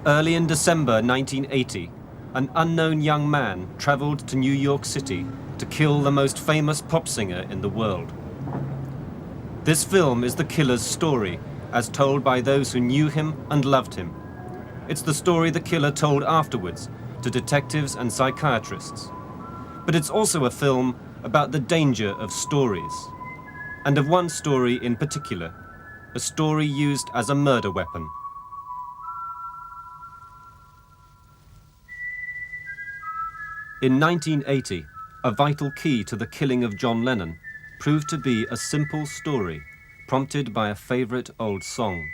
Early in December 1980, an unknown young man traveled to New York City to kill the most famous pop singer in the world. This film is the killer's story, as told by those who knew him and loved him. It's the story the killer told afterwards to detectives and psychiatrists. But it's also a film about the danger of stories, and of one story in particular, a story used as a murder weapon. In 1980, a vital key to the killing of John Lennon proved to be a simple story prompted by a favorite old song.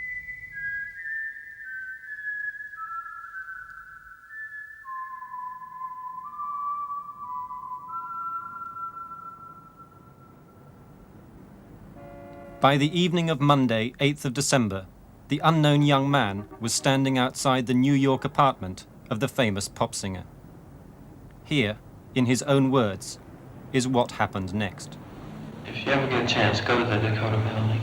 By the evening of Monday, 8th of December, the unknown young man was standing outside the New York apartment of the famous pop singer. Here, in his own words, is what happened next. If you ever get a chance, go to the Dakota building.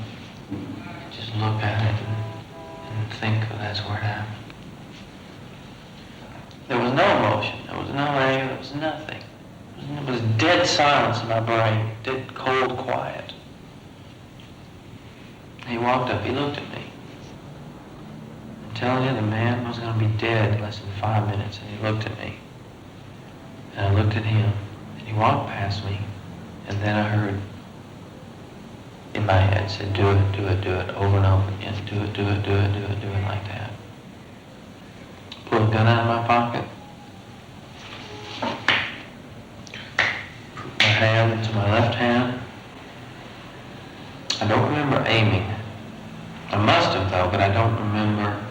Just look at it and think that's where it happened. There was no emotion, there was no anger, there was nothing. It was dead silence in my brain, dead cold quiet. He walked up, he looked at me. I'm telling you, the man was going to be dead in less than 5 minutes, and he looked at me. And I looked at him, and he walked past me, and then I heard in my head, said, do it, do it, do it, over and over again, do it, do it, do it, do it, do it, like that. Pulled a gun out of my pocket, put my hand into my left hand. I don't remember aiming. I must have, though, but I don't remember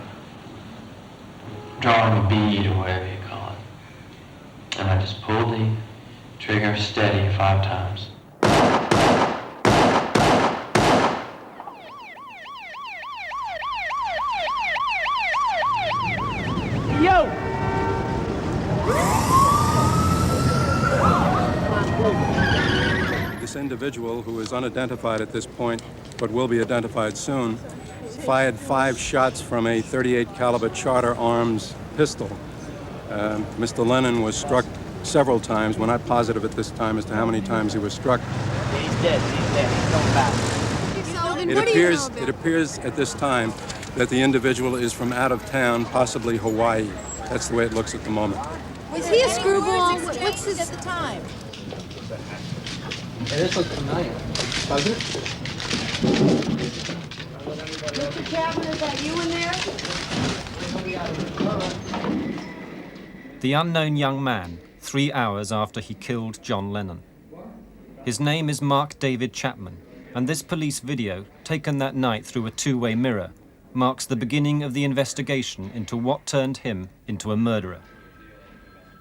drawing a bead or whatever you call it. And I just pulled the trigger steady 5 times. Yo! This individual, who is unidentified at this point, but will be identified soon, fired 5 shots from a .38 caliber Charter Arms pistol. Mr. Lennon was struck several times. We're not positive at this time as to how many times he was struck. He's dead, he's coming back. It appears at this time that the individual is from out of town, possibly Hawaii. That's the way it looks at the moment. Was he a screwball? What's his at the time? Hey, this looks familiar. Does it? Mr. Chapman, is that you in there? The unknown young man, 3 hours after he killed John Lennon. His name is Mark David Chapman, and this police video, taken that night through a 2-way mirror, marks the beginning of the investigation into what turned him into a murderer.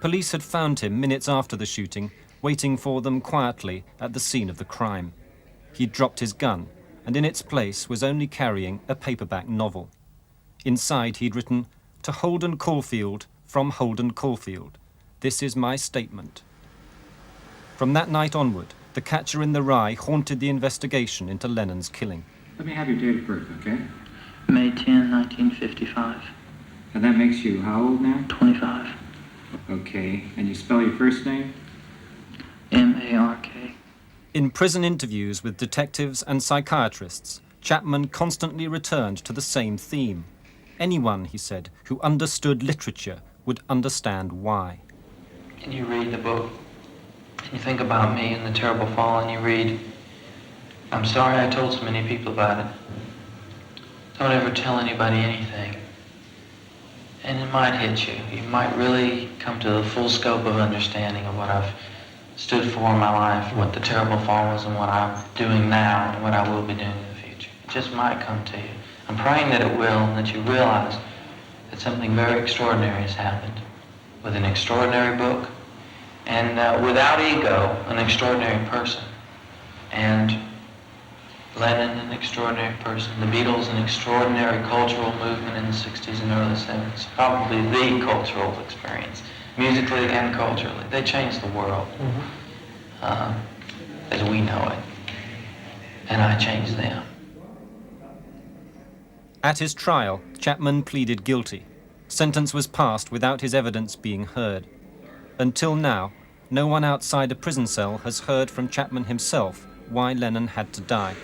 Police had found him minutes after the shooting, waiting for them quietly at the scene of the crime. He'd dropped his gun, and in its place was only carrying a paperback novel. Inside he'd written, "To Holden Caulfield, from Holden Caulfield. This is my statement." From that night onward, the catcher in the rye haunted the investigation into Lennon's killing. Let me have your date of birth, okay? May 10, 1955. And that makes you how old now? 25. Okay, and you spell your first name? M-A-R-K. In prison interviews with detectives and psychiatrists, Chapman constantly returned to the same theme. Anyone, he said, who understood literature would understand why. And you read the book, and you think about me and the terrible fall, and you read, "I'm sorry I told so many people about it. Don't ever tell anybody anything." And it might hit you. You might really come to the full scope of understanding of what I've stood for in my life, what the terrible fall was, and what I'm doing now, and what I will be doing in the future. It just might come to you. I'm praying that it will, and that you realize that something very extraordinary has happened with an extraordinary book, and without ego, an extraordinary person. And Lennon, an extraordinary person. The Beatles, an extraordinary cultural movement in the 60s and early 70s. Probably the cultural experience, musically and culturally. They changed the world as we know it. And I changed them. At his trial, Chapman pleaded guilty. sentence was passed without his evidence being heard. Until now, no one outside a prison cell has heard from Chapman himself why Lennon had to die.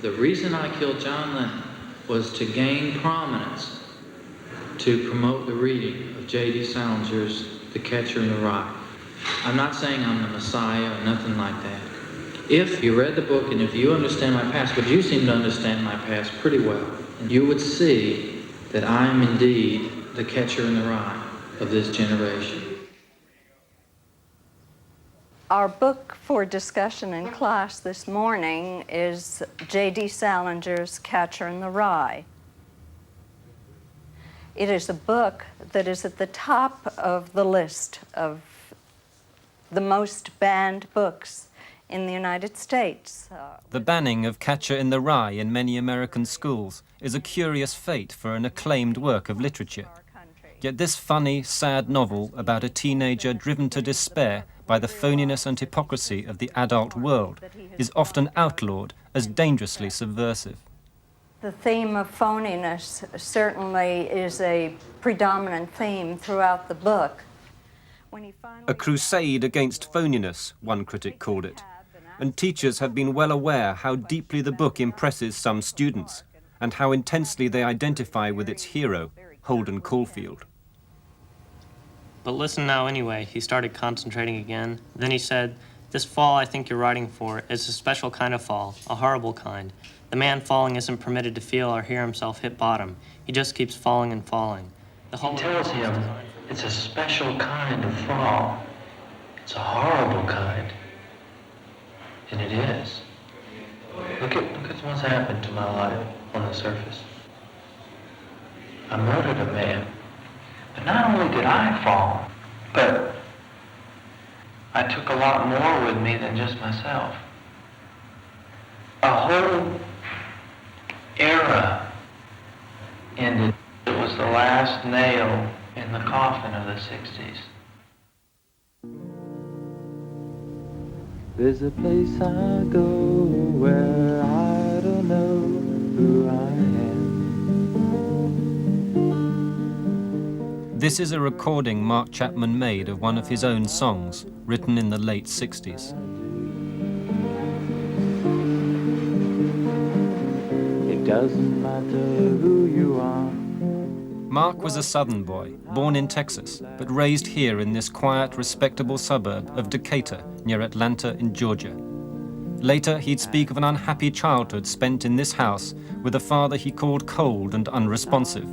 The reason I killed John Lennon was to gain prominence, to promote the reading of J.D. Salinger's The Catcher in the Rye. I'm not saying I'm the Messiah or nothing like that. If you read the book and if you understand my past, but you seem to understand my past pretty well, you would see that I am indeed the catcher in the rye of this generation. Our book for discussion in class this morning is J.D. Salinger's Catcher in the Rye. It is a book that is at the top of the list of the most banned books in the United States. The banning of Catcher in the Rye in many American schools is a curious fate for an acclaimed work of literature. Yet this funny, sad novel about a teenager driven to despair by the phoniness and hypocrisy of the adult world is often outlawed as dangerously subversive. The theme of phoniness certainly is a predominant theme throughout the book. A crusade against phoniness, one critic called it, and teachers have been well aware how deeply the book impresses some students and how intensely they identify with its hero, Holden Caulfield. But listen now anyway, he started concentrating again. Then he said, "This fall I think you're writing for is a special kind of fall, a horrible kind. The man falling isn't permitted to feel or hear himself hit bottom. He just keeps falling and falling." The whole He tells him it's a special kind of fall. It's a horrible kind. And it is. Look at what's happened to my life on the surface. I murdered a man. But not only did I fall, but I took a lot more with me than just myself. A whole era ended. It was the last nail in the coffin of the 60s. There's a place I go where I don't know who I am. This is a recording Mark Chapman made of one of his own songs, written in the late 60s. It doesn't matter who you are. Mark was a Southern boy, born in Texas, but raised here in this quiet, respectable suburb of Decatur, near Atlanta in Georgia. Later, he'd speak of an unhappy childhood spent in this house with a father he called cold and unresponsive.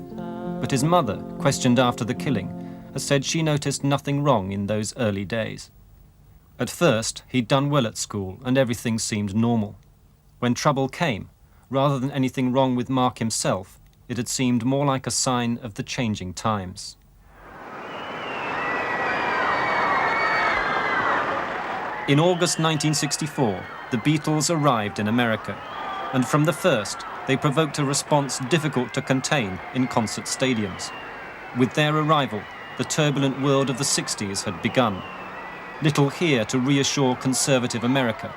But his mother, questioned after the killing, has said she noticed nothing wrong in those early days. At first, he'd done well at school and everything seemed normal. When trouble came, rather than anything wrong with Mark himself, it had seemed more like a sign of the changing times. In August 1964, the Beatles arrived in America, and from the first, they provoked a response difficult to contain in concert stadiums. With their arrival, the turbulent world of the 60s had begun. Little here to reassure conservative America.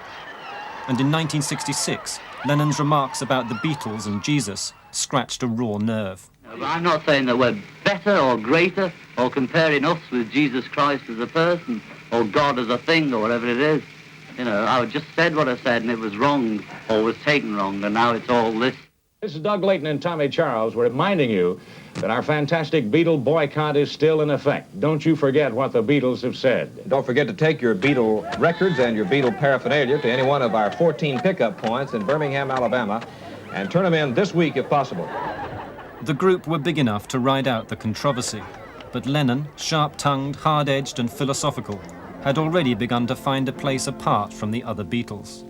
And in 1966, Lennon's remarks about the Beatles and Jesus scratched a raw nerve. I'm not saying that we're better or greater or comparing us with Jesus Christ as a person or God as a thing or whatever it is. You know, I just said what I said and it was wrong or was taken wrong, and now it's all this. This is Doug Layton and Tommy Charles. We're reminding you that our fantastic Beatle boycott is still in effect. Don't you forget what the Beatles have said. Don't forget to take your Beatle records and your Beatle paraphernalia to any one of our 14 pickup points in Birmingham, Alabama, and turn them in this week if possible. The group were big enough to ride out the controversy, but Lennon, sharp-tongued, hard-edged and philosophical, had already begun to find a place apart from the other Beatles.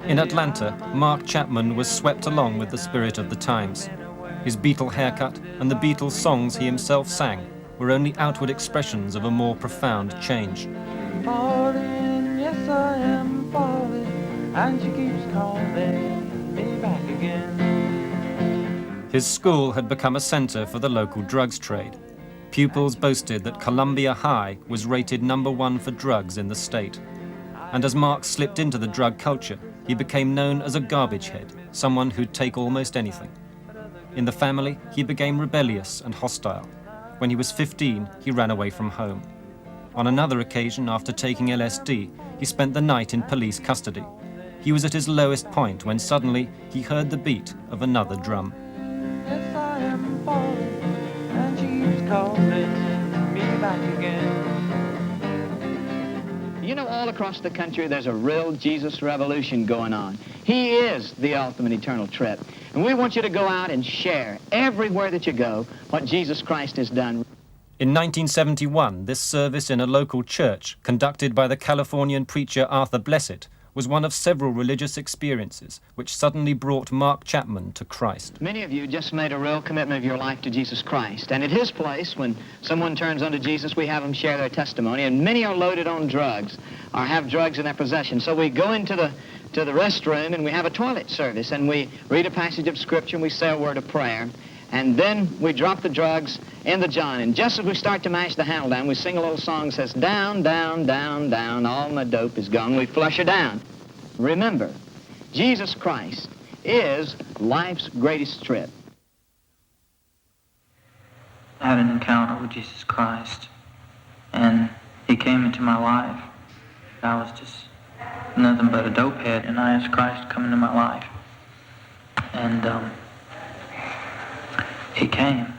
In Atlanta, Mark Chapman was swept along with the spirit of the times. His Beatle haircut and the Beatles songs he himself sang were only outward expressions of a more profound change. Falling, yes I am falling, and she keeps calling me back again. His school had become a center for the local drugs trade. Pupils boasted that Columbia High was rated #1 for drugs in the state. And as Mark slipped into the drug culture, he became known as a garbage head, someone who'd take almost anything. In the family, he became rebellious and hostile. When he was 15, he ran away from home. On another occasion, after taking LSD, he spent the night in police custody. He was at his lowest point when suddenly he heard the beat of another drum. Yes, I am falling, and she's calling me back again. You know, all across the country, there's a real Jesus revolution going on. He is the ultimate eternal trip. And we want you to go out and share everywhere that you go what Jesus Christ has done. In 1971, this service in a local church, conducted by the Californian preacher Arthur Blessitt, was one of several religious experiences which suddenly brought Mark Chapman to Christ. Many of you just made a real commitment of your life to Jesus Christ. And at his place, when someone turns unto Jesus, we have them share their testimony. And many are loaded on drugs or have drugs in their possession. So we go into the restroom and we have a toilet service and we read a passage of Scripture and we say a word of prayer. And then we drop the drugs in the john. And just as we start to mash the handle down, we sing a little song that says, down, down, down, down, all my dope is gone. We flush her down. Remember, Jesus Christ is life's greatest trip. I had an encounter with Jesus Christ, and he came into my life. I was just nothing but a dope head, and I asked Christ to come into my life. And he came.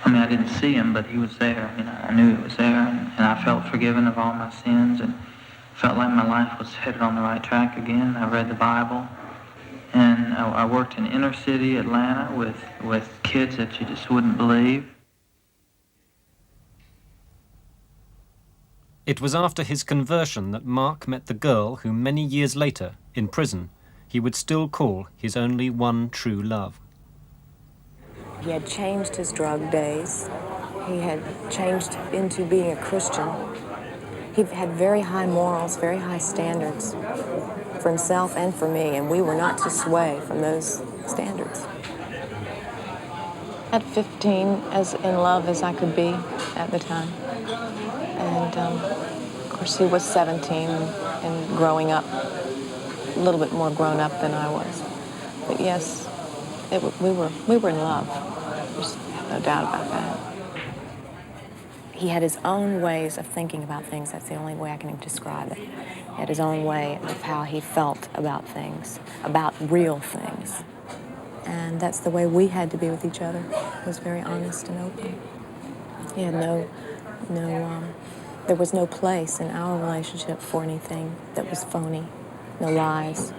I mean, I didn't see him, but he was there. You know, I knew he was there, and I felt forgiven of all my sins, and felt like my life was headed on the right track again. I read the Bible, and I worked in inner city Atlanta with kids that you just wouldn't believe. It was after his conversion that Mark met the girl who many years later, in prison, he would still call his only one true love. He had changed his drug days. He had changed into being a Christian. He had very high morals, very high standards for himself and for me, and we were not to sway from those standards. At 15, as in love as I could be at the time. And of course, he was 17 and growing up, a little bit more grown up than I was. But yes, we were in love. There's no doubt about that. He had his own ways of thinking about things. That's the only way I can describe it. He had his own way of how he felt about things, about real things. And that's the way we had to be with each other. It was very honest and open. He had there was no place in our relationship for anything that was phony. No lies,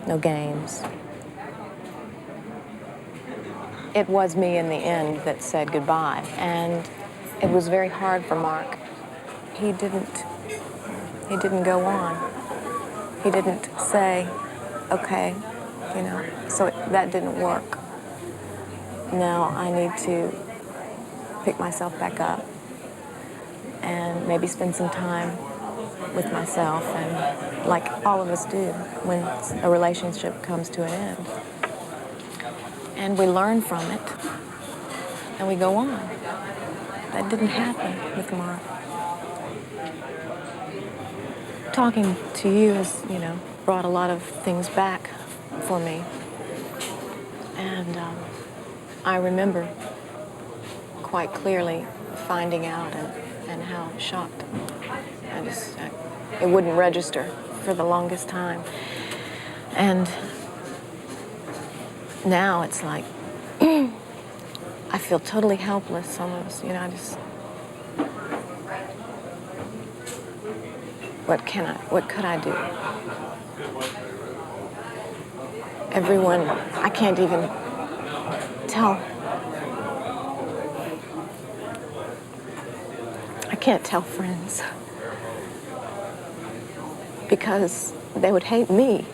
no games. It was me in the end that said goodbye, and it was very hard for Mark. He didn't go on. He didn't say, okay, you know, so that didn't work. Now I need to pick myself back up and maybe spend some time with myself, and like all of us do when a relationship comes to an end. And we learn from it, and we go on. That didn't happen with Mark. Talking to you has, you know, brought a lot of things back for me. And I remember quite clearly finding out and how shocked. It wouldn't register for the longest time. And now it's like, I feel totally helpless almost, you know, what could I do? Everyone, I can't even tell. I can't tell friends because they would hate me.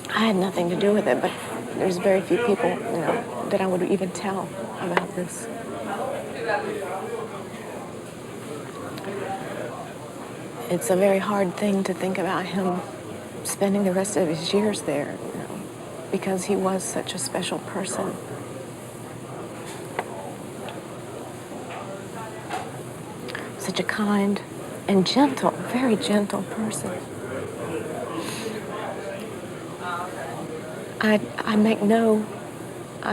I had nothing to do with it, but there's very few people, you know, that I would even tell about this. It's a very hard thing to think about him spending the rest of his years there, you know, because he was such a special person. Such a kind and gentle, very gentle person. I'm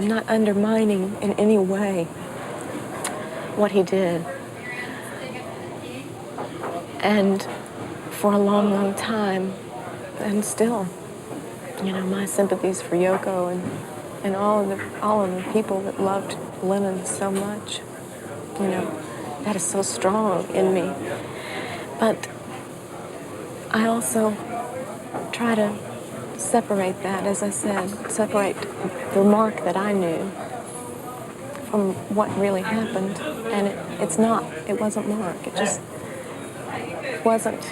not undermining in any way what he did. And for a long, long time, and still, you know, my sympathies for Yoko and all of the people that loved Lennon so much. You know, that is so strong in me. But I also try to separate that, as I said, separate the Mark that I knew from what really happened. And it wasn't Mark. It just wasn't.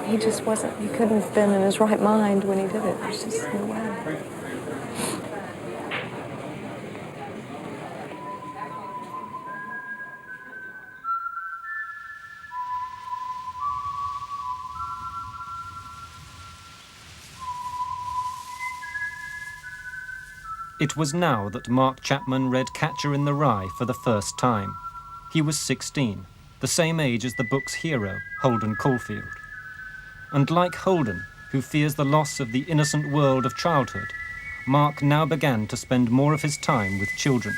He just wasn't, he couldn't have been in his right mind when he did it. There's just no way. It was now that Mark Chapman read Catcher in the Rye for the first time. He was 16, the same age as the book's hero, Holden Caulfield. And like Holden, who fears the loss of the innocent world of childhood, Mark now began to spend more of his time with children.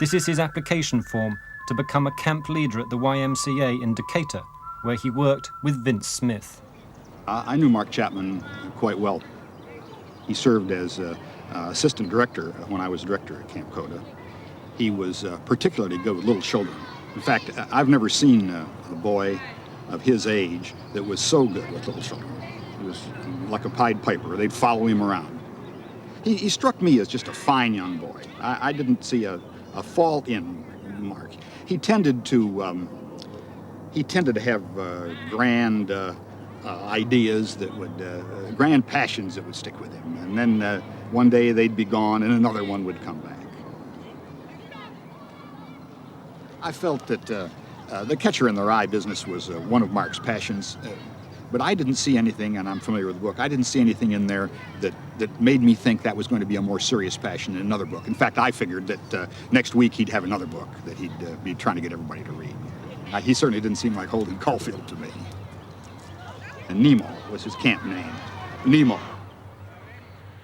This is his application form to become a camp leader at the YMCA in Decatur, where he worked with Vince Smith. I knew Mark Chapman quite well. He served as assistant director when I was director at Camp Coda. He was particularly good with little children. In fact, I've never seen a boy of his age that was so good with little children. He was like a Pied Piper. They'd follow him around. He struck me as just a fine young boy. I didn't see a fault in Mark. He tended to have grand ideas that would, grand passions that would stick with him. And then one day they'd be gone and another one would come back. I felt that the Catcher in the Rye business was one of Mark's passions, but I didn't see anything, and I'm familiar with the book, I didn't see anything in there that made me think that was going to be a more serious passion in another book. In fact, I figured that next week he'd have another book that he'd be trying to get everybody to read. He certainly didn't seem like Holden Caulfield to me. And Nemo was his camp name. Nemo.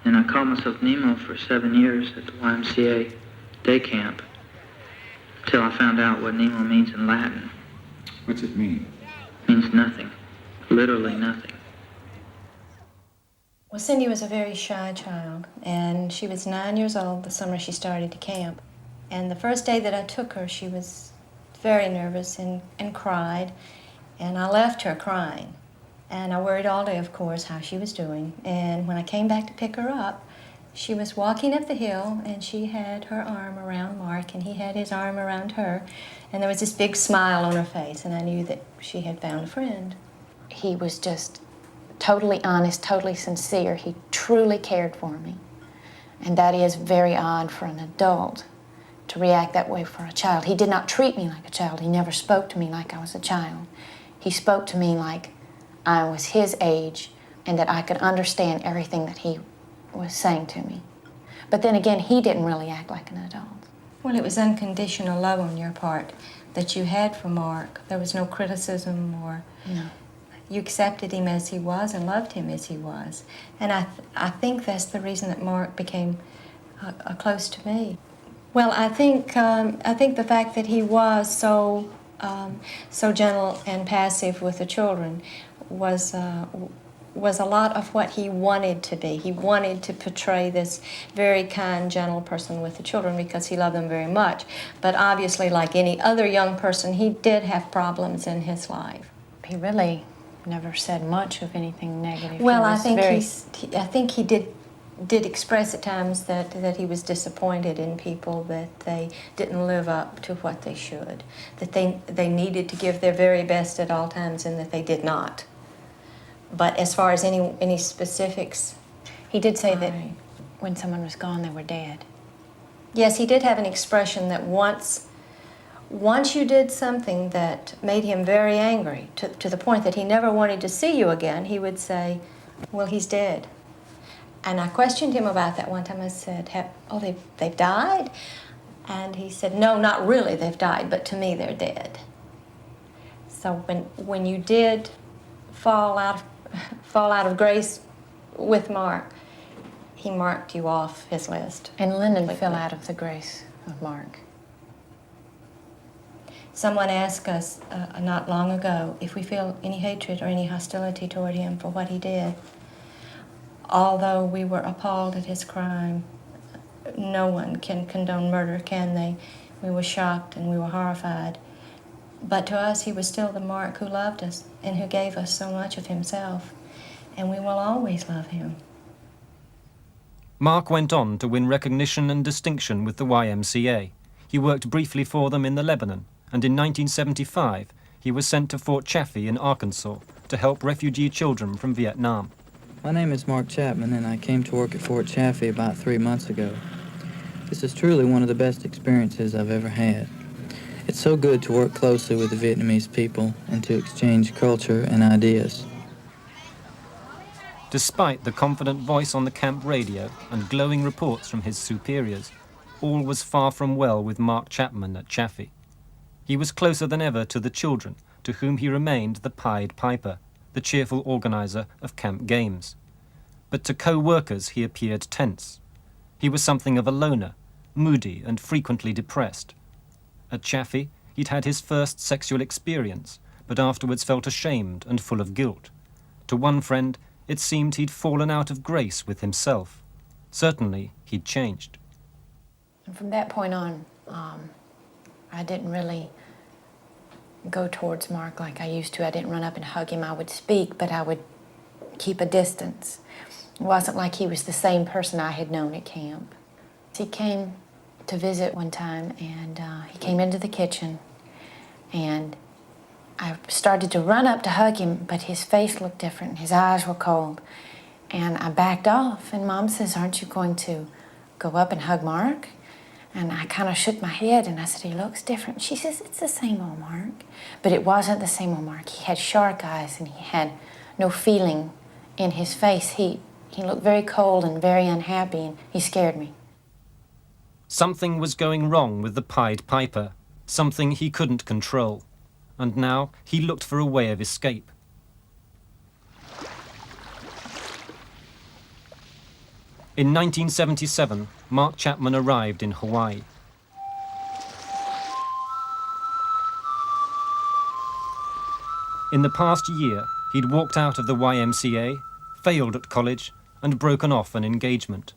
And I called myself Nemo for 7 years at the YMCA day camp, till I found out what Nemo means in Latin. What's it mean? It means nothing. Literally nothing. Well, Cindy was a very shy child, and she was 9 years old the summer she started to camp. And the first day that I took her, she was very nervous and cried, and I left her crying. And I worried all day, of course, how she was doing. And when I came back to pick her up, she was walking up the hill, and she had her arm around Mark, and he had his arm around her. And there was this big smile on her face, and I knew that she had found a friend. He was just totally honest, totally sincere. He truly cared for me. And that is very odd for an adult to react that way for a child. He did not treat me like a child. He never spoke to me like I was a child. He spoke to me like I was his age and that I could understand everything that he was saying to me. But then again, he didn't really act like an adult. Well, it was unconditional love on your part that you had for Mark. There was no criticism or... No. You accepted him as he was and loved him as he was. And I think that's the reason that Mark became close to me. Well, I think the fact that he was so gentle and passive with the children was a lot of what he wanted to be. He wanted to portray this very kind, gentle person with the children because he loved them very much. But obviously, like any other young person, he did have problems in his life. He really never said much of anything negative. Well, I think he did express at times that he was disappointed in people, that they didn't live up to what they should, that they needed to give their very best at all times and that they did not. But as far as any specifics... He did say that when someone was gone, they were dead. Yes, he did have an expression that once you did something that made him very angry, to the point that he never wanted to see you again, he would say, well, he's dead. And I questioned him about that one time. I said, they've died? And he said, no, not really, they've died, but to me, they're dead. So when you did fall out of grace with Mark, he marked you off his list. And Lennon fell out of the grace of Mark. Someone asked us not long ago if we feel any hatred or any hostility toward him for what he did. Although we were appalled at his crime, no one can condone murder, can they? We were shocked and we were horrified. But to us, he was still the Mark who loved us and who gave us so much of himself. And we will always love him. Mark went on to win recognition and distinction with the YMCA. He worked briefly for them in the Lebanon, and in 1975 he was sent to Fort Chaffee in Arkansas to help refugee children from Vietnam. My name is Mark Chapman, and I came to work at Fort Chaffee about 3 months ago. This is truly one of the best experiences I've ever had. It's so good to work closely with the Vietnamese people and to exchange culture and ideas. Despite the confident voice on the camp radio and glowing reports from his superiors, all was far from well with Mark Chapman at Chaffee. He was closer than ever to the children, to whom he remained the Pied Piper, the cheerful organizer of camp games. But to co-workers he appeared tense. He was something of a loner, moody and frequently depressed. At Chaffee, he'd had his first sexual experience, but afterwards felt ashamed and full of guilt. To one friend, it seemed he'd fallen out of grace with himself. Certainly, he'd changed. And from that point on, I didn't really go towards Mark like I used to. I didn't run up and hug him. I would speak, but I would keep a distance. It wasn't like he was the same person I had known at camp. He came to visit one time, and he came into the kitchen, and I started to run up to hug him, but his face looked different. His eyes were cold, and I backed off, and Mom says, "Aren't you going to go up and hug Mark?" And I kind of shook my head, and I said, "He looks different." She says, "It's the same old Mark." But it wasn't the same old Mark. He had shark eyes, and he had no feeling in his face. He looked very cold and very unhappy, and he scared me. Something was going wrong with the Pied Piper, something he couldn't control. And now he looked for a way of escape. In 1977, Mark Chapman arrived in Hawaii. In the past year, he'd walked out of the YMCA, failed at college, and broken off an engagement.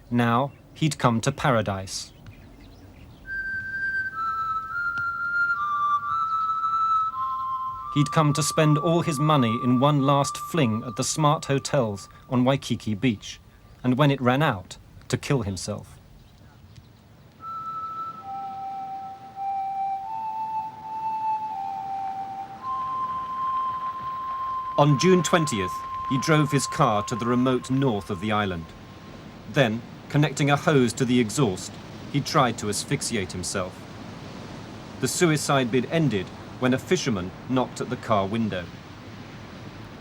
Now, he'd come to paradise. He'd come to spend all his money in one last fling at the smart hotels on Waikiki Beach, and when it ran out, to kill himself. On June 20th, he drove his car to the remote north of the island. Then, connecting a hose to the exhaust, he tried to asphyxiate himself. The suicide bid ended when a fisherman knocked at the car window.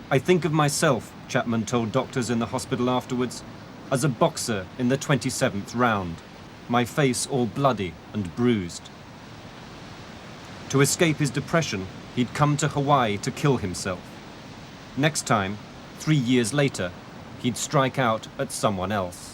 "I think of myself," Chapman told doctors in the hospital afterwards, "as a boxer in the 27th round, my face all bloody and bruised." To escape his depression, he'd come to Hawaii to kill himself. Next time, 3 years later, he'd strike out at someone else.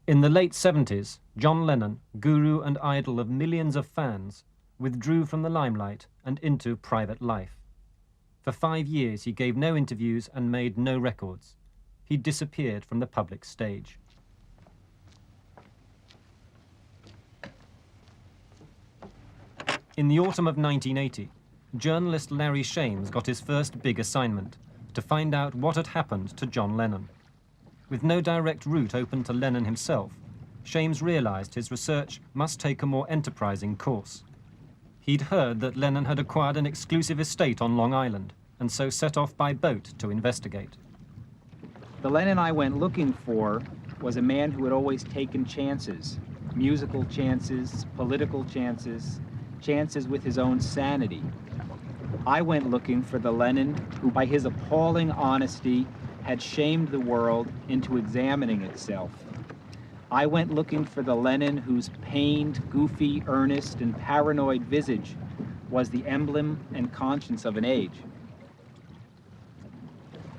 In the late 70s, John Lennon, guru and idol of millions of fans, withdrew from the limelight and into private life. For 5 years, he gave no interviews and made no records. He disappeared from the public stage. In the autumn of 1980, journalist Larry Shames got his first big assignment, to find out what had happened to John Lennon. With no direct route open to Lennon himself, Shames realized his research must take a more enterprising course. He'd heard that Lennon had acquired an exclusive estate on Long Island, and so set off by boat to investigate. The Lennon I went looking for was a man who had always taken chances, musical chances, political chances, chances with his own sanity. I went looking for the Lennon who, by his appalling honesty, had shamed the world into examining itself. I went looking for the Lennon whose pained, goofy, earnest, and paranoid visage was the emblem and conscience of an age.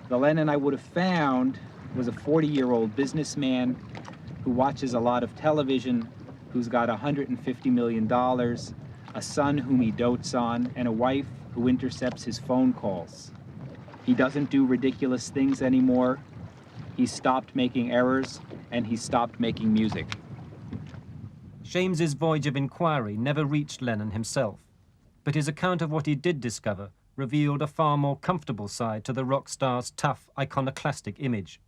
The Lennon I would have found was a 40-year-old businessman who watches a lot of television, who's got $150 million, a son whom he dotes on, and a wife who intercepts his phone calls. He doesn't do ridiculous things anymore. He stopped making errors, and he stopped making music. Shames's voyage of inquiry never reached Lennon himself, but his account of what he did discover revealed a far more comfortable side to the rock star's tough, iconoclastic image.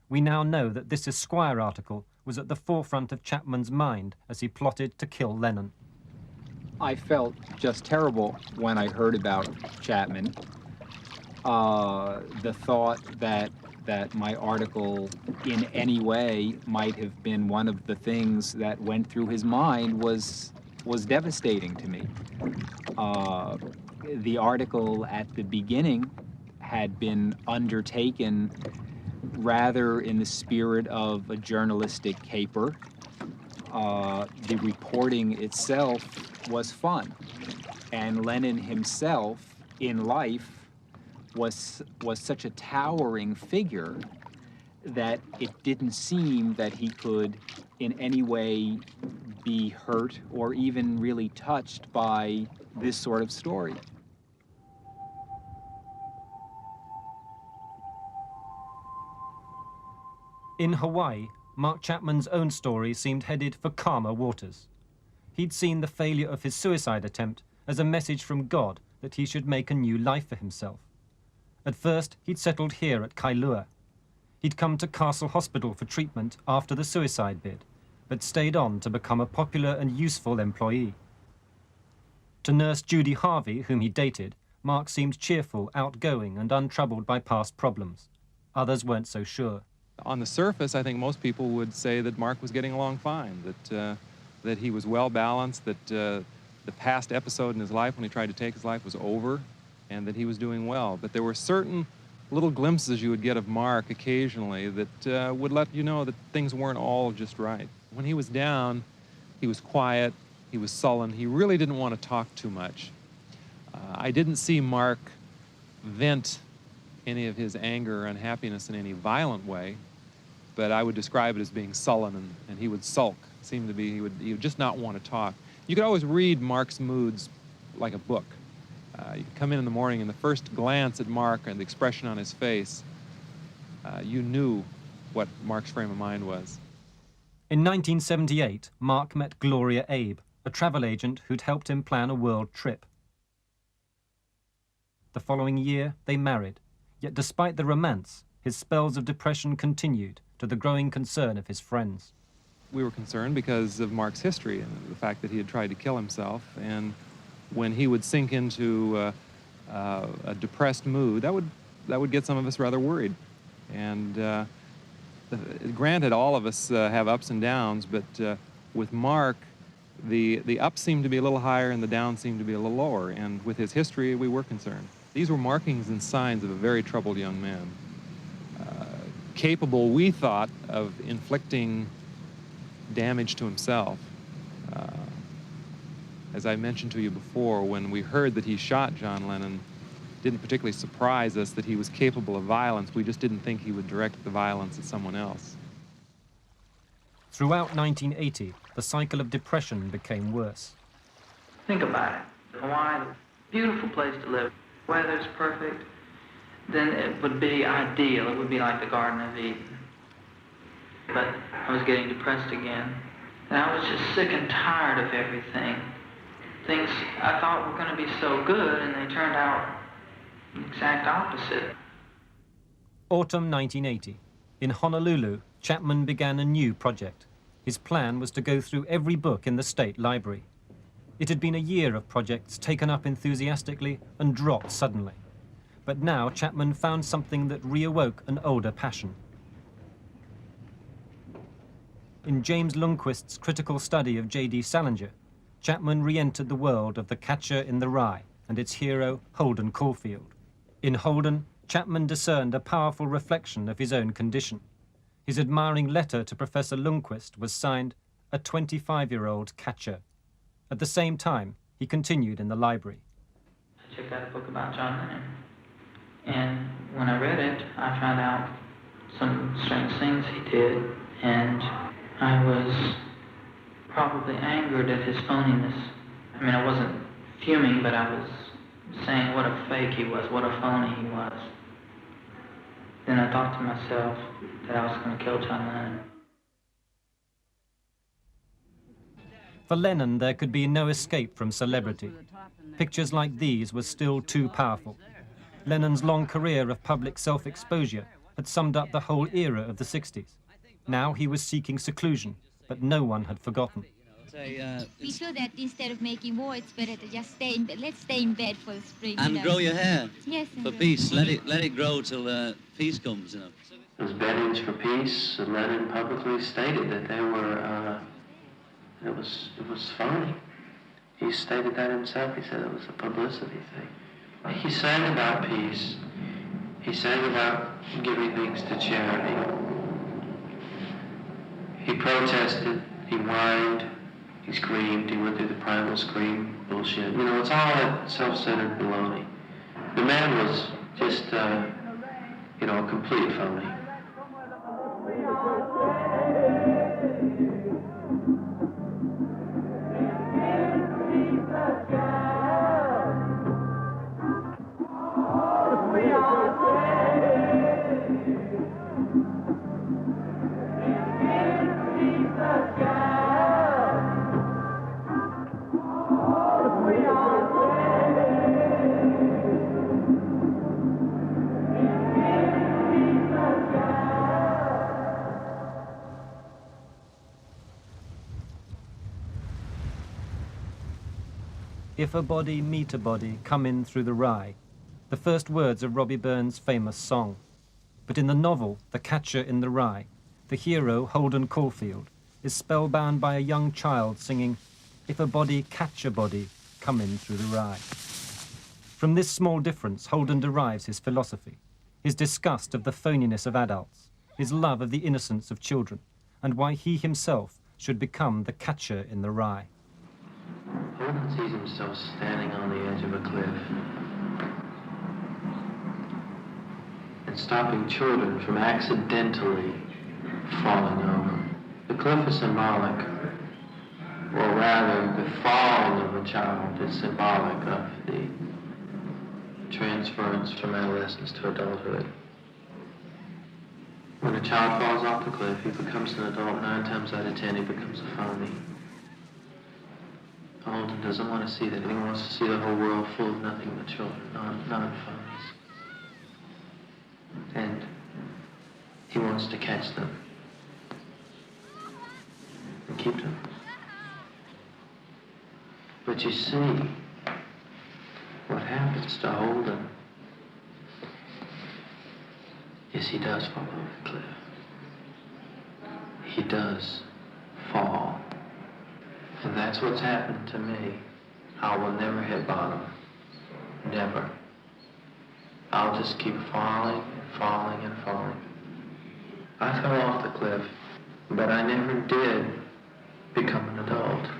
We now know that this Esquire article was at the forefront of Chapman's mind as he plotted to kill Lennon. I felt just terrible when I heard about Chapman. The thought that my article in any way might have been one of the things that went through his mind was devastating to me. The article at the beginning had been undertaken rather in the spirit of a journalistic caper. The reporting itself was fun, and Lennon himself in life was such a towering figure that it didn't seem that he could in any way be hurt or even really touched by this sort of story. In Hawaii, Mark Chapman's own story seemed headed for calmer waters. He'd seen the failure of his suicide attempt as a message from God that he should make a new life for himself. At first, he'd settled here at Kailua. He'd come to Castle Hospital for treatment after the suicide bid, but stayed on to become a popular and useful employee. To nurse Judy Harvey, whom he dated, Mark seemed cheerful, outgoing, and untroubled by past problems. Others weren't so sure. On the surface, I think most people would say that Mark was getting along fine, that he was well-balanced, that the past episode in his life when he tried to take his life was over, and that he was doing well. But there were certain little glimpses you would get of Mark occasionally that would let you know that things weren't all just right. When he was down, he was quiet, he was sullen, he really didn't want to talk too much. I didn't see Mark vent any of his anger or unhappiness in any violent way, but I would describe it as being sullen, and he would sulk. It seemed to be he would just not want to talk. You could always read Mark's moods like a book. You could come in the morning, and the first glance at Mark and the expression on his face, you knew what Mark's frame of mind was. In 1978, Mark met Gloria Abe, a travel agent who'd helped him plan a world trip. The following year, they married. Yet despite the romance, his spells of depression continued, to the growing concern of his friends. We were concerned because of Mark's history and the fact that he had tried to kill himself, and when he would sink into a depressed mood, that would get some of us rather worried. And granted, all of us have ups and downs, but with Mark, the ups seemed to be a little higher and the downs seemed to be a little lower, and with his history, we were concerned. These were markings and signs of a very troubled young man, capable, we thought, of inflicting damage to himself. As I mentioned to you before, when we heard that he shot John Lennon, it didn't particularly surprise us that he was capable of violence. We just didn't think he would direct the violence at someone else. Throughout 1980, the cycle of depression became worse. Think about it. Hawaii, beautiful place to live. Weather's perfect. Then it would be ideal. It would be like the Garden of Eden. But I was getting depressed again. And I was just sick and tired of everything. Things I thought were going to be so good, and they turned out the exact opposite. Autumn 1980. In Honolulu, Chapman began a new project. His plan was to go through every book in the state library. It had been a year of projects taken up enthusiastically and dropped suddenly. But now Chapman found something that reawoke an older passion. In James Lundquist's critical study of J.D. Salinger, Chapman re-entered the world of The Catcher in the Rye and its hero, Holden Caulfield. In Holden, Chapman discerned a powerful reflection of his own condition. His admiring letter to Professor Lundquist was signed, "A 25-year-old catcher." At the same time, he continued in the library. I checked out a book about John Lennon, and when I read it, I found out some strange things he did, and I was probably angered at his phoniness. I mean, I wasn't fuming, but I was saying what a fake he was, what a phony he was. Then I thought to myself that I was going to kill John Lennon. For Lennon, there could be no escape from celebrity. Pictures like these were still too powerful. Lennon's long career of public self-exposure had summed up the whole era of the 60s. Now he was seeking seclusion, but no one had forgotten. We feel that instead of making war, it's better to just stay in bed. Let's stay in bed for the spring. And grow your hair. Yes. For peace. Let it grow till peace comes, you know. Those beddings for peace, Lennon publicly stated that they were, it was phony. He stated that himself. He said it was a publicity thing. He sang about peace. He sang about giving things to charity. He protested. He whined. He screamed. He went through the Primal Scream bullshit. You know, it's all that self-centered baloney. The man was just, you know, a complete phony. If a body meet a body, come in through the rye, the first words of Robbie Burns' famous song. But in the novel, The Catcher in the Rye, the hero, Holden Caulfield, is spellbound by a young child singing, "If a body catch a body, come in through the rye." From this small difference, Holden derives his philosophy, his disgust of the phoniness of adults, his love of the innocence of children, and why he himself should become the catcher in the rye. Holden sees himself standing on the edge of a cliff and stopping children from accidentally falling over. The cliff is symbolic, or rather, the falling of a child is symbolic of the transference from adolescence to adulthood. When a child falls off the cliff, he becomes an adult. 9 times out of 10, he becomes a phony. Holden doesn't want to see that. He wants to see the whole world full of nothing but children, non-phonies. And he wants to catch them and keep them. But you see, what happens to Holden is he does fall off the cliff. He does fall. And that's what's happened to me. I will never hit bottom. Never. I'll just keep falling and falling and falling. I fell off the cliff, but I never did become an adult.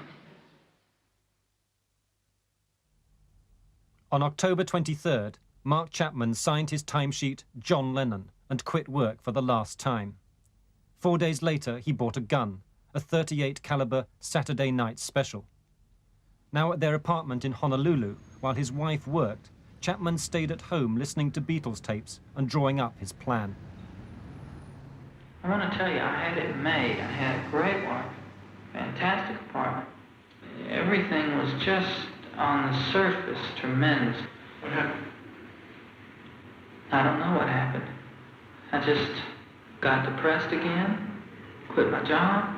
On October 23rd, Mark Chapman signed his timesheet John Lennon and quit work for the last time. 4 days later, he bought a gun, a .38 caliber Saturday night special. Now at their apartment in Honolulu, while his wife worked, Chapman stayed at home listening to Beatles tapes and drawing up his plan. I want to tell you, I had it made. I had a great one, fantastic apartment. Everything was just on the surface tremendous. What happened? I don't know what happened. I just got depressed again, quit my job,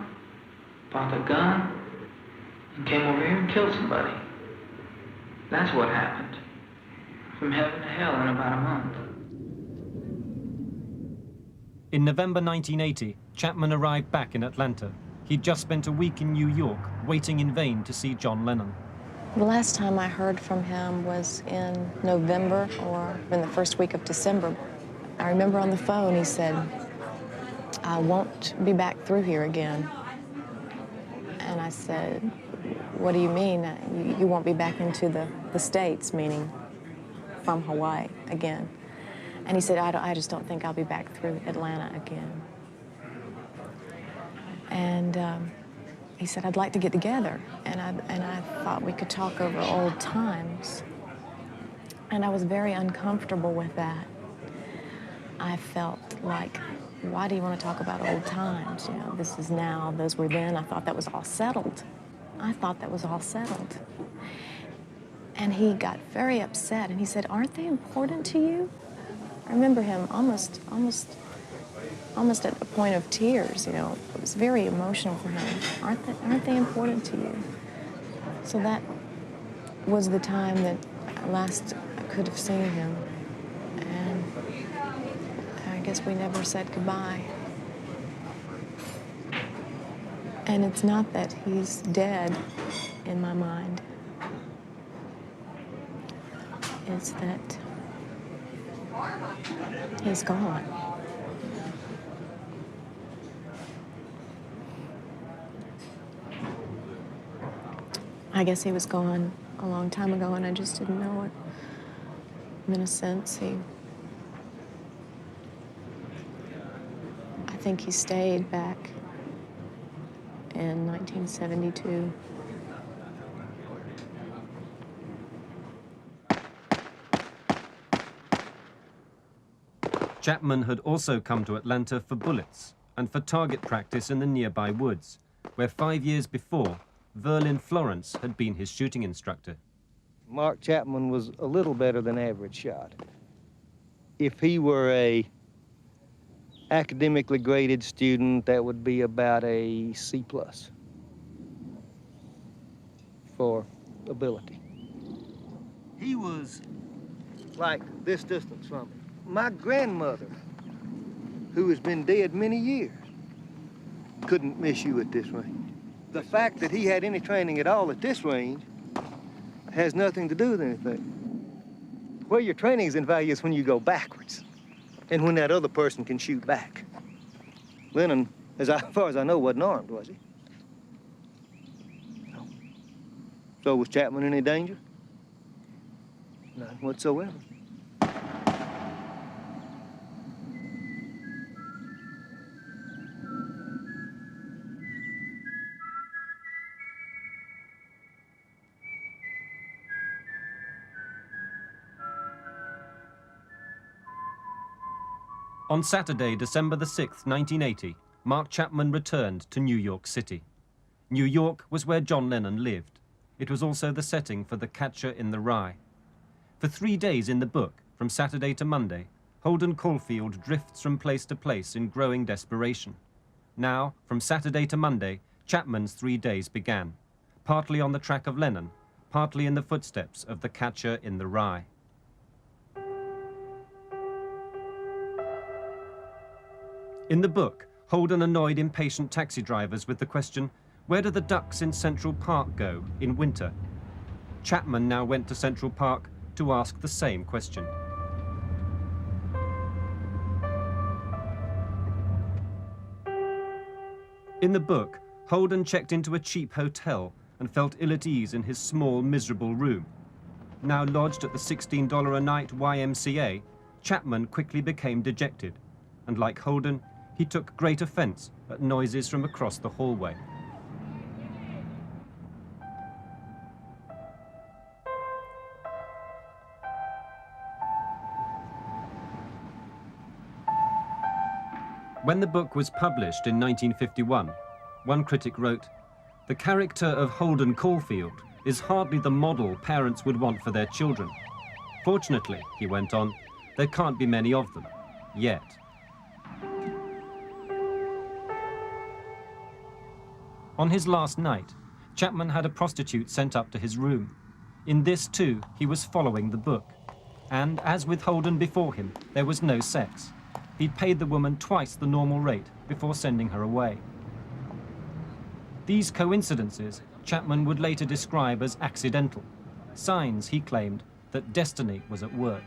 bought a gun, and came over here and killed somebody. That's what happened. From heaven to hell in about a month. In November 1980, Chapman arrived back in Atlanta. He'd just spent a week in New York, waiting in vain to see John Lennon. The last time I heard from him was in November or in the first week of December. I remember on the phone he said, I won't be back through here again. And I said, what do you mean? You won't be back into the States, meaning from Hawaii again. And he said, I just don't think I'll be back through Atlanta again. And he said, I'd like to get together. And I thought we could talk over old times. And I was very uncomfortable with that. I felt like, why do you want to talk about old times? You know, this is now, those were then. I thought that was all settled. I thought that was all settled. And he got very upset, and he said, aren't they important to you? I remember him almost at the point of tears, you know. It was very emotional for him. Aren't they important to you? So that was the time that last I could have seen him. And I guess we never said goodbye. And it's not that he's dead in my mind. It's that he's gone. I guess he was gone a long time ago, and I just didn't know it. In a sense, I think he stayed back in 1972. Chapman had also come to Atlanta for bullets and for target practice in the nearby woods, where 5 years before, Verlin Florence had been his shooting instructor. Mark Chapman was a little better than average shot. If he were a academically graded student, that would be about a C+ for ability. He was like this distance from me. My grandmother, who has been dead many years, couldn't miss you at this range. The fact that he had any training at all at this range has nothing to do with anything. Where your training is in value is when you go backwards and when that other person can shoot back. Lennon, as far as I know, wasn't armed, was he? No. So was Chapman in any danger? None whatsoever. On Saturday, December the 6th, 1980, Mark Chapman returned to New York City. New York was where John Lennon lived. It was also the setting for The Catcher in the Rye. For 3 days in the book, from Saturday to Monday, Holden Caulfield drifts from place to place in growing desperation. Now, from Saturday to Monday, Chapman's 3 days began, partly on the track of Lennon, partly in the footsteps of The Catcher in the Rye. In the book, Holden annoyed impatient taxi drivers with the question, where do the ducks in Central Park go in winter? Chapman now went to Central Park to ask the same question. In the book, Holden checked into a cheap hotel and felt ill at ease in his small, miserable room. Now lodged at the $16 a night YMCA, Chapman quickly became dejected, and like Holden, he took great offense at noises from across the hallway. When the book was published in 1951, one critic wrote, "The character of Holden Caulfield is hardly the model parents would want for their children. Fortunately," he went on, "there can't be many of them, yet." On his last night, Chapman had a prostitute sent up to his room. In this, too, he was following the book. And, as with Holden before him, there was no sex. He'd paid the woman twice the normal rate before sending her away. These coincidences Chapman would later describe as accidental, signs, he claimed, that destiny was at work.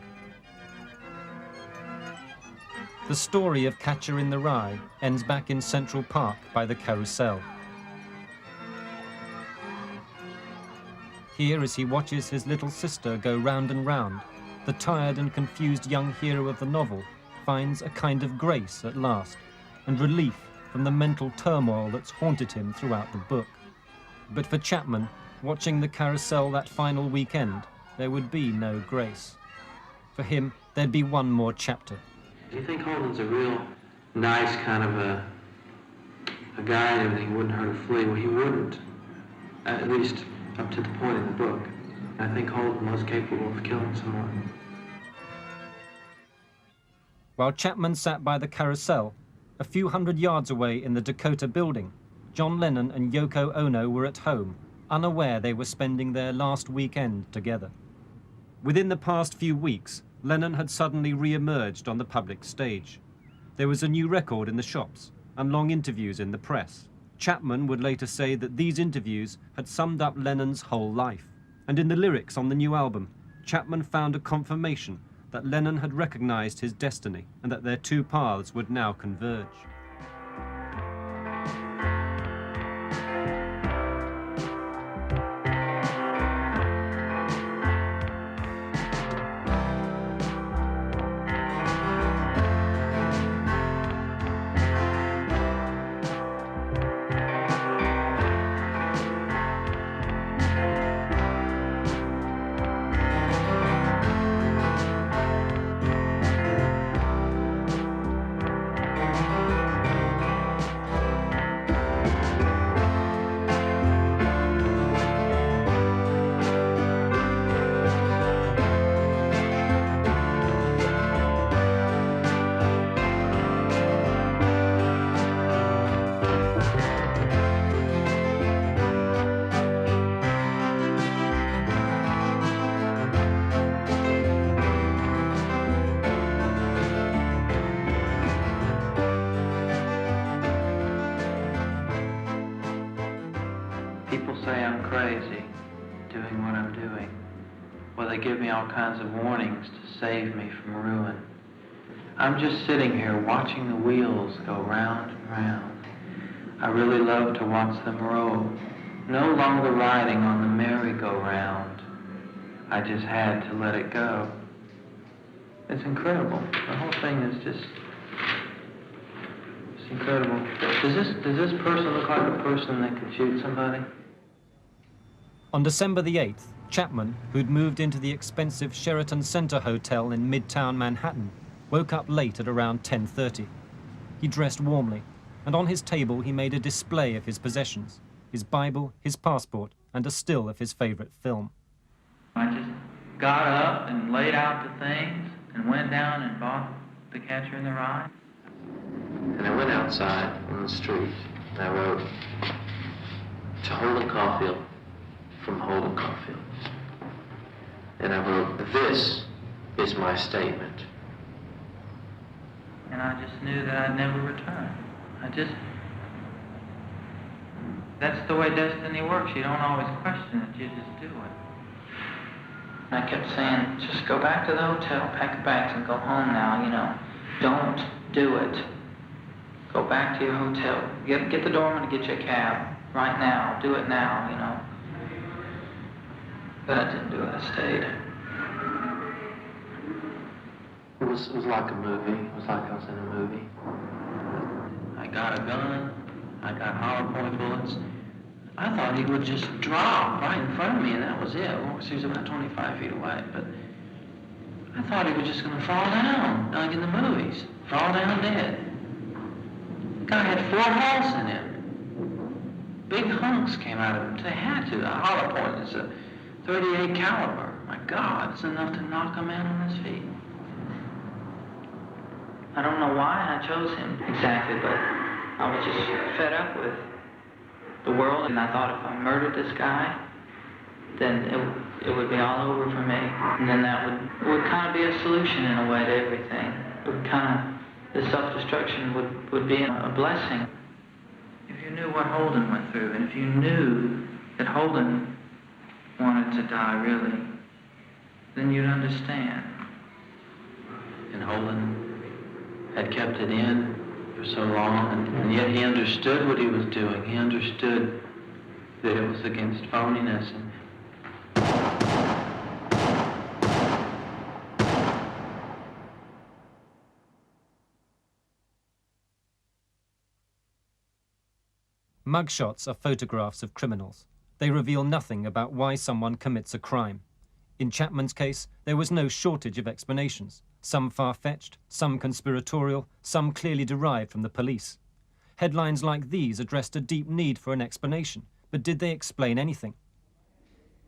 The story of Catcher in the Rye ends back in Central Park by the carousel. Here, as he watches his little sister go round and round, the tired and confused young hero of the novel finds a kind of grace at last, and relief from the mental turmoil that's haunted him throughout the book. But for Chapman, watching the carousel that final weekend, there would be no grace. For him, there'd be one more chapter. Do you think Holden's a real nice kind of a guy and everything? He wouldn't hurt a flea? Well, he wouldn't, at least up to the point in the book. I think Holden was capable of killing someone. While Chapman sat by the carousel, a few hundred yards away in the Dakota building, John Lennon and Yoko Ono were at home, unaware they were spending their last weekend together. Within the past few weeks, Lennon had suddenly re-emerged on the public stage. There was a new record in the shops and long interviews in the press. Chapman would later say that these interviews had summed up Lennon's whole life. And in the lyrics on the new album, Chapman found a confirmation that Lennon had recognized his destiny and that their two paths would now converge. People say I'm crazy, doing what I'm doing. Well, they give me all kinds of warnings to save me from ruin. I'm just sitting here watching the wheels go round and round. I really love to watch them roll. No longer riding on the merry-go-round. I just had to let it go. It's incredible. The whole thing is just... it's incredible. Does this person look like a person that could shoot somebody? On December the 8th, Chapman, who'd moved into the expensive Sheraton Center Hotel in Midtown Manhattan, woke up late at around 10:30. He dressed warmly, and on his table he made a display of his possessions, his Bible, his passport, and a still of his favorite film. I just got up and laid out the things and went down and bought The Catcher in the Rye. And I went outside on the street and I wrote, "To Holden Caulfield, from Holden Caulfield." And I wrote, "This is my statement." And I just knew that I'd never return. That's the way destiny works. You don't always question it, you just do it. And I kept saying, just go back to the hotel, pack your bags and go home now, you know. Don't do it. Go back to your hotel. Get the doorman to get you a cab right now. Do it now, you know. But I didn't do it. I stayed. It was like a movie. It was like I was in a movie. I got a gun. I got hollow point bullets. I thought he would just drop right in front of me and that was it. Well, he was about 25 feet away, but I thought he was just going to fall down, like in the movies. Fall down dead. The guy had 4 holes in him. Big hunks came out of him. They had to. The hollow point is a 38 caliber. My God, it's enough to knock a man on his feet. I don't know why I chose him exactly, but I was just fed up with the world, and I thought if I murdered this guy, then it would be all over for me. And then that would kind of be a solution in a way to everything. It would kind of, the self-destruction would be a blessing. If you knew what Holden went through, and if you knew that Holden wanted to die really, then you'd understand. And Holden had kept it in for so long, and yet he understood what he was doing. He understood that it was against phoniness. And mugshots are photographs of criminals. They reveal nothing about why someone commits a crime. In Chapman's case, there was no shortage of explanations, some far-fetched, some conspiratorial, some clearly derived from the police. Headlines like these addressed a deep need for an explanation, but did they explain anything?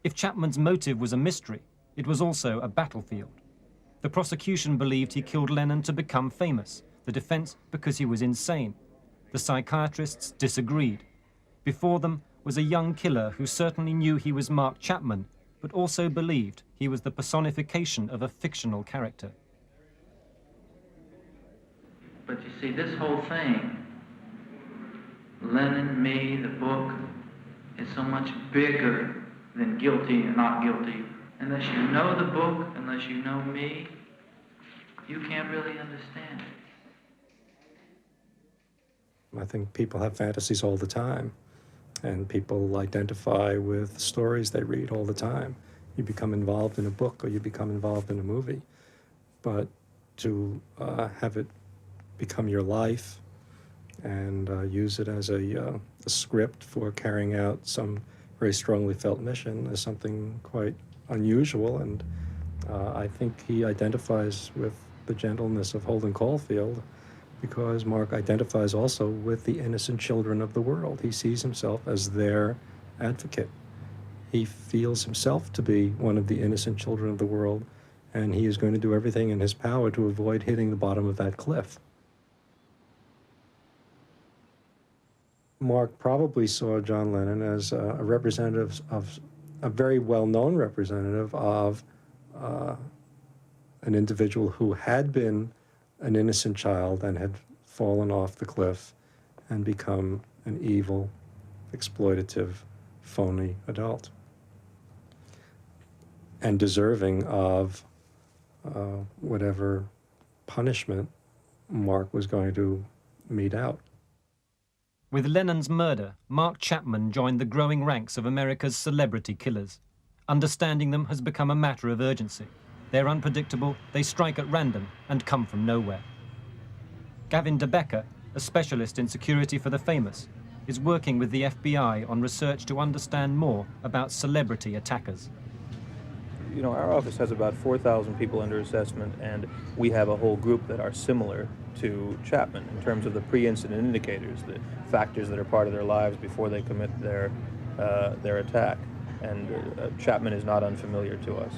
If Chapman's motive was a mystery, it was also a battlefield. The prosecution believed he killed Lennon to become famous, the defense because he was insane. The psychiatrists disagreed. Before them was a young killer who certainly knew he was Mark Chapman, but also believed he was the personification of a fictional character. But you see, this whole thing, Lennon, me, the book, is so much bigger than guilty and not guilty. Unless you know the book, unless you know me, you can't really understand it. I think people have fantasies all the time, and people identify with stories they read all the time. You become involved in a book or you become involved in a movie, but to have it become your life and use it as a script for carrying out some very strongly felt mission is something quite unusual, and I think he identifies with the gentleness of Holden Caulfield, because Mark identifies also with the innocent children of the world. He sees himself as their advocate. He feels himself to be one of the innocent children of the world, and he is going to do everything in his power to avoid hitting the bottom of that cliff. Mark probably saw John Lennon as a representative of, a very well-known representative of an individual who had been an innocent child and had fallen off the cliff and become an evil, exploitative, phony adult, and deserving of whatever punishment Mark was going to mete out. With Lennon's murder, Mark Chapman joined the growing ranks of America's celebrity killers. Understanding them has become a matter of urgency. They're unpredictable, they strike at random, and come from nowhere. Gavin DeBecker, a specialist in security for the famous, is working with the FBI on research to understand more about celebrity attackers. You know, our office has about 4,000 people under assessment, and we have a whole group that are similar to Chapman in terms of the pre-incident indicators, the factors that are part of their lives before they commit their attack. And Chapman is not unfamiliar to us.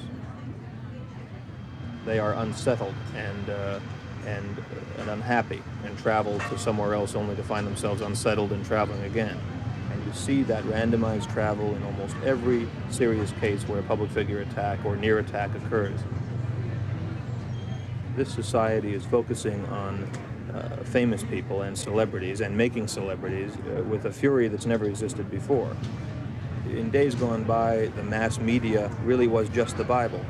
They are unsettled and unhappy and travel to somewhere else only to find themselves unsettled and traveling again. And you see that randomized travel in almost every serious case where a public figure attack or near attack occurs. This society is focusing on famous people and celebrities and making celebrities with a fury that's never existed before. In days gone by, the mass media really was just the Bible.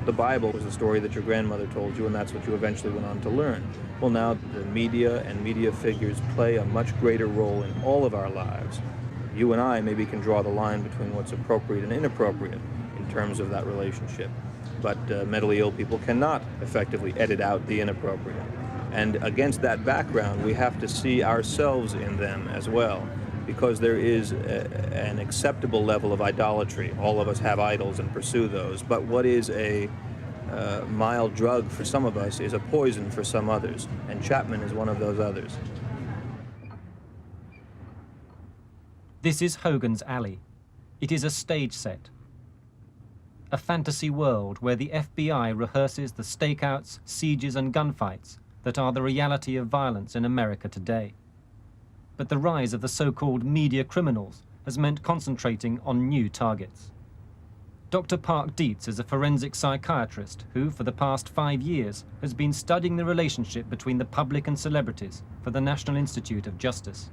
The Bible was the story that your grandmother told you, and that's what you eventually went on to learn. Well, now the media and media figures play a much greater role in all of our lives. You and I maybe can draw the line between what's appropriate and inappropriate in terms of that relationship. But mentally ill people cannot effectively edit out the inappropriate. And against that background, we have to see ourselves in them as well, because there is an acceptable level of idolatry. All of us have idols and pursue those. But what is a mild drug for some of us is a poison for some others. And Chapman is one of those others. This is Hogan's Alley. It is a stage set. A fantasy world where the FBI rehearses the stakeouts, sieges and gunfights that are the reality of violence in America today. But the rise of the so-called media criminals has meant concentrating on new targets. Dr. Park Dietz is a forensic psychiatrist who, for the past 5 years, has been studying the relationship between the public and celebrities for the National Institute of Justice.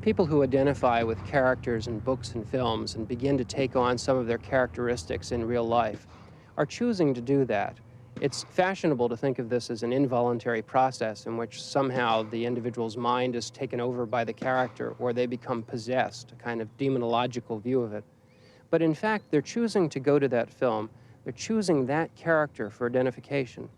People who identify with characters in books and films and begin to take on some of their characteristics in real life are choosing to do that It's fashionable to think of this as an involuntary process in which somehow the individual's mind is taken over by the character or they become possessed, a kind of demonological view of it. But in fact, they're choosing to go to that film. They're choosing that character for identification.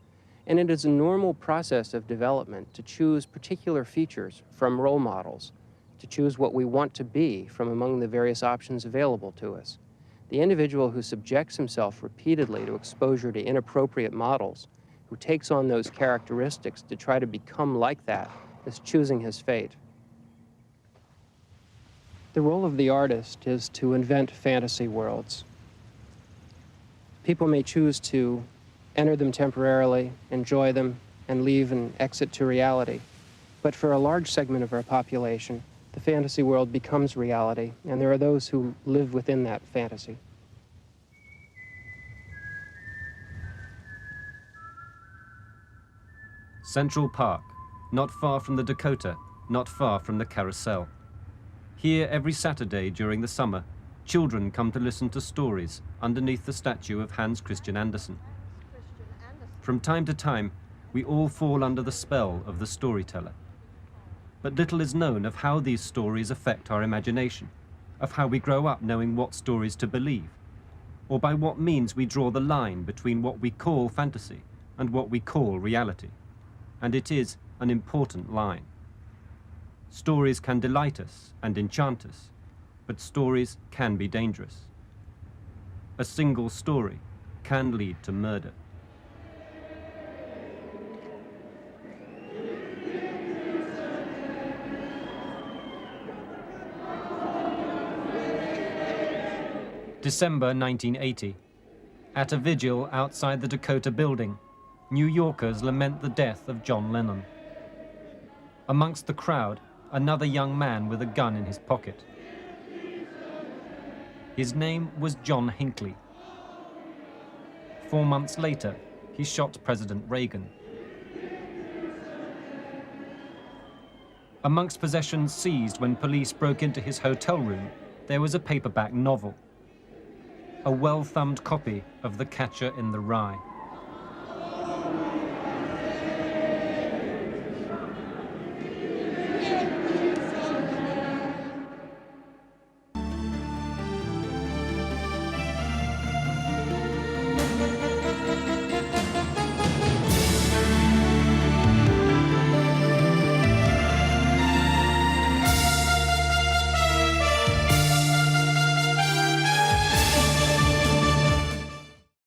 And it is a normal process of development to choose particular features from role models, to choose what we want to be from among the various options available to us. The individual who subjects himself repeatedly to exposure to inappropriate models, who takes on those characteristics to try to become like that, is choosing his fate. The role of the artist is to invent fantasy worlds. People may choose to enter them temporarily, enjoy them, and leave and exit to reality. But for a large segment of our population, the fantasy world becomes reality, and there are those who live within that fantasy. Central Park, not far from the Dakota, not far from the Carousel. Here, every Saturday during the summer, children come to listen to stories underneath the statue of Hans Christian Andersen. From time to time, we all fall under the spell of the storyteller. But little is known of how these stories affect our imagination, of how we grow up knowing what stories to believe, or by what means we draw the line between what we call fantasy and what we call reality. And it is an important line. Stories can delight us and enchant us, but stories can be dangerous. A single story can lead to murder. December 1980. At a vigil outside the Dakota building, New Yorkers lament the death of John Lennon. Amongst the crowd, another young man with a gun in his pocket. His name was John Hinckley. 4 months later, he shot President Reagan. Amongst possessions seized when police broke into his hotel room, there was a paperback novel, a well-thumbed copy of The Catcher in the Rye.